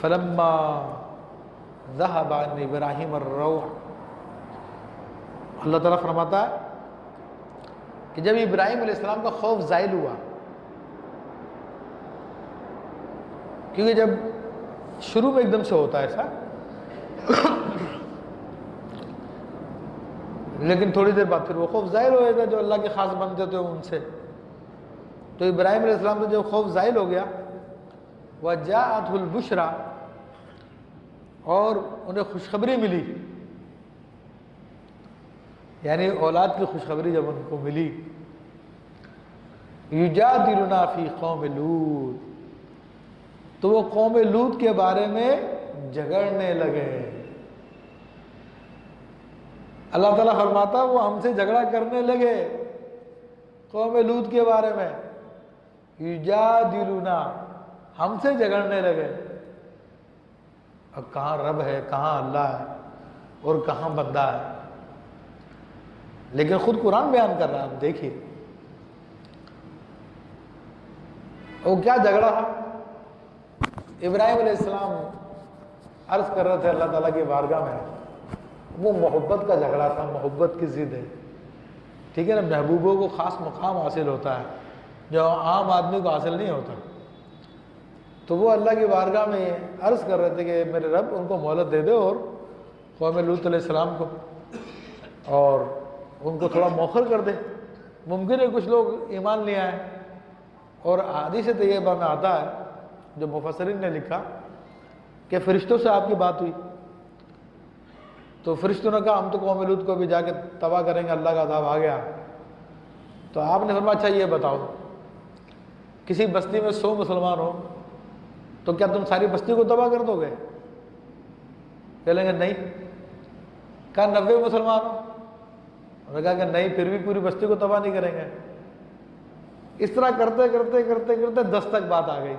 فلما ذهب عن ابراہیم الروع، اللہ تعالیٰ فرماتا ہے کہ جب ابراہیم علیہ السلام کا خوف زائل ہوا، کیونکہ جب شروع میں ایک دم سے ہوتا ہے ایسا، لیکن تھوڑی دیر بعد پھر وہ خوف ظاہر ہو جاتا ہے جو اللہ کے خاص بندے تھے ان سے. تو ابراہیم علیہ السلام سے جب خوف ظاہر ہو گیا، وَجَاءَتْهُ الْبُشْرَى، اور انہیں خوشخبری ملی، یعنی اولاد کی خوشخبری جب ان کو ملی، یُجَادِلُنَا فِي قَوْمِ لُوط، تو وہ قوم لوط کے بارے میں جھگڑنے لگے. اللہ تعالیٰ فرماتا وہ ہم سے جھگڑا کرنے لگے قوم لوط کے بارے میں، یجادلونا، ہم سے جھگڑنے لگے. اب کہاں رب ہے، کہاں اللہ ہے، اور کہاں بندہ ہے. لیکن خود قرآن بیان کر رہا ہے. آپ دیکھیے وہ کیا جھگڑا تھا. ابراہیم علیہ السلام عرض کر رہے تھے اللہ تعالیٰ کی بارگاہ میں، وہ محبت کا جھگڑا تھا، محبت کی ضد ہے. ٹھیک ہے نا، محبوبوں کو خاص مقام حاصل ہوتا ہے جو عام آدمی کو حاصل نہیں ہوتا. تو وہ اللہ کی بارگاہ میں عرض کر رہے تھے کہ میرے رب ان کو مہلت دے دے، اور قوم لوط علیہ السلام کو، اور ان کو تھوڑا مؤخر کر دے. ممکن ہے کچھ لوگ ایمان لے آئیں. اور حدیث طیبہ میں آتا ہے جو مفسرین نے لکھا کہ فرشتوں سے آپ کی بات ہوئی، تو فرشتوں نے کہا ہم تو قوم لوط کو بھی جا کے تباہ کریں گے، اللہ کا عذاب آ گیا. تو آپ نے فرمایا اچھا یہ بتاؤ، کسی بستی میں 100 مسلمان ہو تو کیا تم ساری بستی کو تباہ کر دو گے؟ کہہ لیں گے نہیں. کہا 90 مسلمان ہو؟ انہوں نے کہا کہ نہیں، پھر بھی پوری بستی کو تباہ نہیں کریں گے. اس طرح کرتے کرتے کرتے کرتے 10 تک بات آ گئی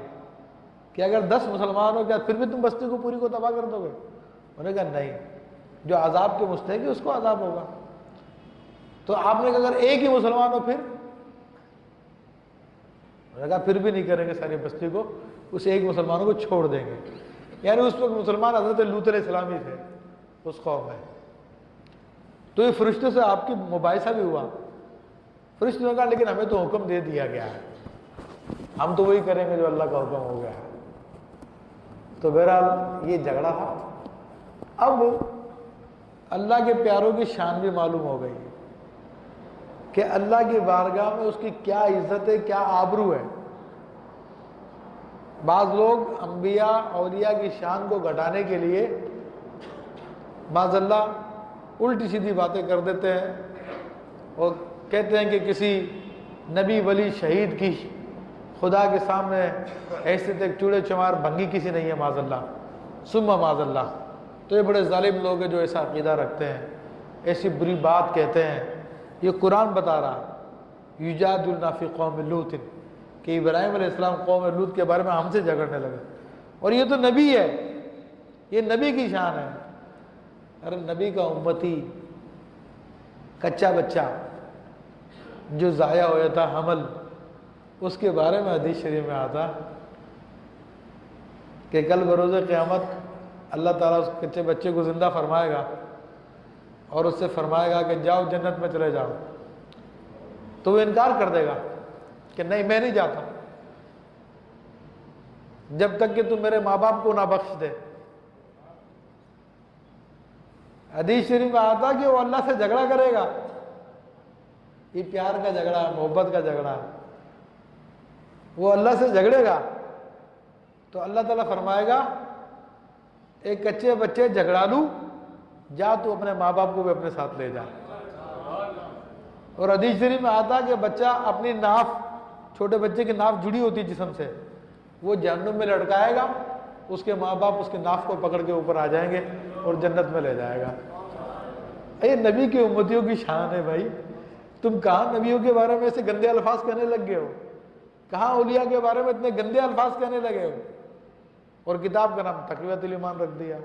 کہ اگر 10 مسلمان ہو کیا پھر بھی تم بستی کو پوری کو تباہ کر دو گے؟ انہوں نے کہا نہیں، جو عذاب کے مستحق ہے اس کو عذاب ہوگا. تو آپ نے کہا اگر ایک ہی مسلمان ہو پھر؟ انہوں نے کہا پھر بھی نہیں کریں گے ساری بستی کو، اس ایک مسلمانوں کو چھوڑ دیں گے. یعنی اس وقت مسلمان حضرت لوط علیہ السلام ہی تھے اس قوم میں. تو یہ فرشتوں سے آپ کی مباحثہ بھی ہوا. فرشتوں نے کہا لیکن ہمیں تو حکم دے دیا گیا ہے، ہم تو وہی کریں گے جو اللہ کا حکم ہو گیا ہے. تو بہرحال یہ جھگڑا تھا. اب اللہ کے پیاروں کی شان بھی معلوم ہو گئی کہ اللہ کی بارگاہ میں اس کی کیا عزت ہے، کیا آبرو ہے. بعض لوگ انبیاء اولیاء کی شان کو گھٹانے کے لیے معاذ اللہ الٹی سیدھی باتیں کر دیتے ہیں اور کہتے ہیں کہ کسی نبی ولی شہید کی خدا کے سامنے حیثیت ایک چوڑے چمار بھنگی کسی نہیں ہے معاذ اللہ ثم معاذ اللہ. تو یہ بڑے ظالم لوگ ہیں جو ایسا عقیدہ رکھتے ہیں، ایسی بری بات کہتے ہیں. یہ قرآن بتا رہا یجادلنا فی قوم لوط، کہ ابراہیم علیہ السلام قوم لوط کے بارے میں ہم سے جھگڑنے لگے. اور یہ تو نبی ہے، یہ نبی کی شان ہے. ارے نبی کا امتی کچا بچہ جو ضائع ہو جاتا حمل، اس کے بارے میں حدیث شریف میں آتا کہ کل بروز قیامت اللہ تعالیٰ اس کچے بچے کو زندہ فرمائے گا اور اس سے فرمائے گا کہ جاؤ جنت میں چلے جاؤ. تو وہ انکار کر دے گا کہ نہیں میں نہیں جاتا جب تک کہ تم میرے ماں باپ کو نہ بخش دے. حدیث شریف میں آتا کہ وہ اللہ سے جھگڑا کرے گا. یہ پیار کا جھگڑا، محبت کا جھگڑا. وہ اللہ سے جھگڑے گا تو اللہ تعالیٰ فرمائے گا ایک کچے بچے جھگڑا لوں، جا تو اپنے ماں باپ کو بھی اپنے ساتھ لے جا. اور حدیث شریف میں آتا کہ بچہ اپنی ناف، چھوٹے بچے کی ناف جڑی ہوتی جسم سے، وہ جہنم میں لٹکائے گا، اس کے ماں باپ اس کی ناف کو پکڑ کے اوپر آ جائیں گے اور جنت میں لے جائے گا. یہ نبی کی امتیوں کی شان ہے بھائی. تم کہاں نبیوں کے بارے میں ایسے گندے الفاظ کہنے لگ گئے ہو؟ کہاں اولیاء کے بارے میں اتنے گندے الفاظ کہنے لگے ہو؟ اور کتاب کا نام تقویۃ الایمان رکھ دیا،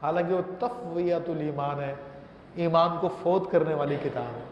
حالانکہ وہ تقویۃ الایمان ہے، ایمان کو فوت کرنے والی کتاب ہے.